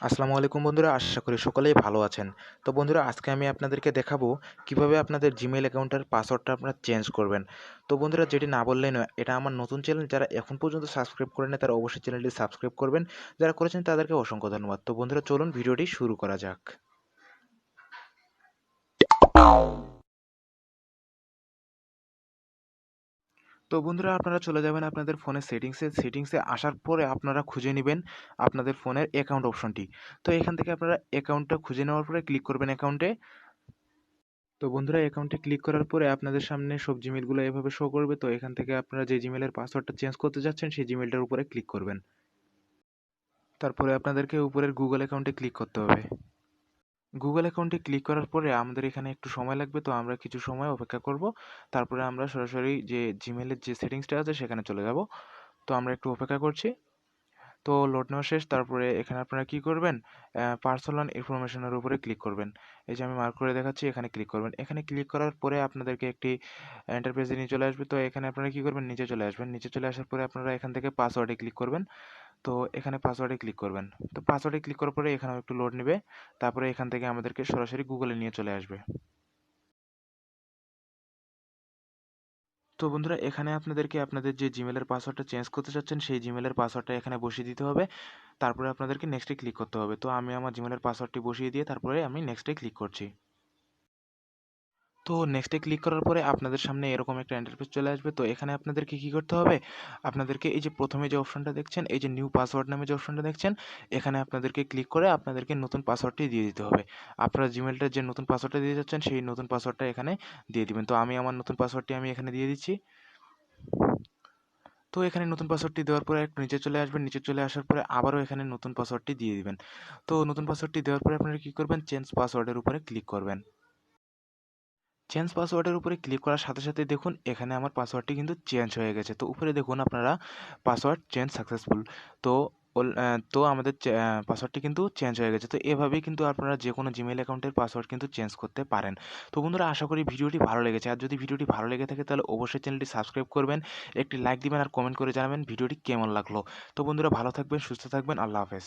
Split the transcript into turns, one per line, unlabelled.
আসসালামু আলাইকুম বন্ধুরা, আশা করি সকলেই ভালো আছেন। তো বন্ধুরা, আজকে আমি আপনাদেরকে দেখাবো কিভাবে আপনাদের জিমেইল অ্যাকাউন্টের পাসওয়ার্ডটা আপনারা চেঞ্জ করবেন। তো বন্ধুরা, যেটি না বললেই নয়, এটা আমার নতুন চ্যানেল। যারা এখন পর্যন্ত সাবস্ক্রাইব করেন না তারা অবশ্যই চ্যানেলটি সাবস্ক্রাইব করবেন। যারা করেছেন তাদেরকে অসংখ্য ধন্যবাদ। তো বন্ধুরা, চলুন ভিডিওটি শুরু করা যাক। তো বন্ধুরা, আপনারা চলে যাবেন আপনাদের ফোনের সেটিংসে আসার পরে আপনারা খুঁজে নেবেন আপনাদের ফোনের অ্যাকাউন্ট অপশনটি। তো এখান থেকে আপনারা অ্যাকাউন্টটা খুঁজে নেওয়ার পরে ক্লিক করবেন অ্যাকাউন্টে। তো বন্ধুরা, অ্যাকাউন্টে ক্লিক করার পরে আপনাদের সামনে সব জিমেলগুলো এভাবে শো করবে। তো এখান থেকে আপনারা যে জিমেলের পাসওয়ার্ডটা চেঞ্জ করতে যাচ্ছেন সেই জিমেলটার উপরে ক্লিক করবেন। তারপরে আপনাদেরকে উপরের গুগল অ্যাকাউন্টে ক্লিক করতে হবে। গুগল অ্যাকাউন্টে ক্লিক করার পরে আমাদের এখানে একটু সময় লাগবে, তো আমরা কিছু সময় অপেক্ষা করব। তারপরে আমরা সরাসরি যে জিমেলের যে সেটিংসটা আছে সেখানে চলে যাব। তো আমরা একটু অপেক্ষা করছি। তো লোড নেওয়া শেষ। তারপরে এখানে আপনারা কি করবেন, পার্সোনাল ইনফরমেশনের উপরে ক্লিক করবেন। এই যে আমি মার্ক করে দেখাচ্ছি, এখানে ক্লিক করবেন। এখানে ক্লিক করার পরে আপনাদেরকে একটি ইন্টারফেসে নিয়ে চলে আসবে। তো এখানে আপনারা কি করবেন, নিচে চলে আসবেন। নিচে চলে আসার পরে আপনারা এখান থেকে পাসওয়ার্ডে ক্লিক করবেন। তো এখানে পাসওয়ার্ডে ক্লিক করবেন। তো পাসওয়ার্ডে ক্লিক করার পরে এখানেও একটু লোড নেবে। তারপরে এখান থেকে আমাদেরকে সরাসরি গুগলে নিয়ে চলে আসবে। তো বন্ধুরা, এখানে আপনাদেরকে আপনাদের যে জিমেলের পাসওয়ার্ডটা চেঞ্জ করতে চাচ্ছেন সেই জিমেলের পাসওয়ার্ডটা এখানে বসিয়ে দিতে হবে। তারপরে আপনাদেরকে নেক্সটে ক্লিক করতে হবে। তো আমি আমার জিমেলের পাসওয়ার্ডটি বসিয়ে দিয়ে তারপরে আমি নেক্সটে ক্লিক করছি। তো নেক্সটে ক্লিক করার পরে আপনাদের সামনে এরকম একটা ইন্টারফেস চলে আসবে। তো এখানে আপনাদেরকে কি করতে হবে, আপনাদেরকে এই যে প্রথমে যে অপশনটা দেখছেন, এই যে নিউ পাসওয়ার্ড নামে যে অপশনটা দেখছেন, এখানে আপনাদেরকে ক্লিক করে আপনাদেরকে নতুন পাসওয়ার্ডটি দিয়ে দিতে হবে। আপনারা জিমেলটার যে নতুন পাসওয়ার্ডটা দিয়ে যাচ্ছেন সেই নতুন পাসওয়ার্ডটা এখানে দিয়ে দিবেন। তো আমি আমার নতুন পাসওয়ার্ডটি আমি এখানে দিয়ে দিচ্ছি। তো এখানে নতুন পাসওয়ার্ডটি দেওয়ার পরে একটু নিচে চলে আসবেন। নিচে চলে আসার পরে আবারও এখানে নতুন পাসওয়ার্ডটি দিয়ে দিবেন। তো নতুন পাসওয়ার্ডটি দেওয়ার পরে আপনারা কি করবেন, চেঞ্জ পাসওয়ার্ডের উপরে ক্লিক করবেন। চেঞ্জ পাসওয়ার্ডের উপরে ক্লিক করার সাথে সাথে দেখুন এখানে আমার পাসওয়ার্ডটি কিন্তু চেঞ্জ হয়ে গেছে। তো উপরে দেখুন আপনারা পাসওয়ার্ড চেঞ্জ সাকসেসফুল। তো তো আমাদের পাসওয়ার্ডটি কিন্তু চেঞ্জ হয়ে গেছে। তো এভাবেই কিন্তু আপনারা যে কোনো জিমেইল অ্যাকাউন্টের পাসওয়ার্ড কিন্তু চেঞ্জ করতে পারেন। তো বন্ধুরা, আশা করি ভিডিওটি ভালো লেগেছে। আর যদি ভিডিওটি ভালো লেগে থাকে তাহলে অবশ্যই চ্যানেলটি সাবস্ক্রাইব করবেন, একটি লাইক দিবেন আর কমেন্ট করে জানাবেন ভিডিওটি কেমন লাগলো। তো বন্ধুরা, ভালো থাকবেন, সুস্থ থাকবেন। আল্লাহ হাফেজ।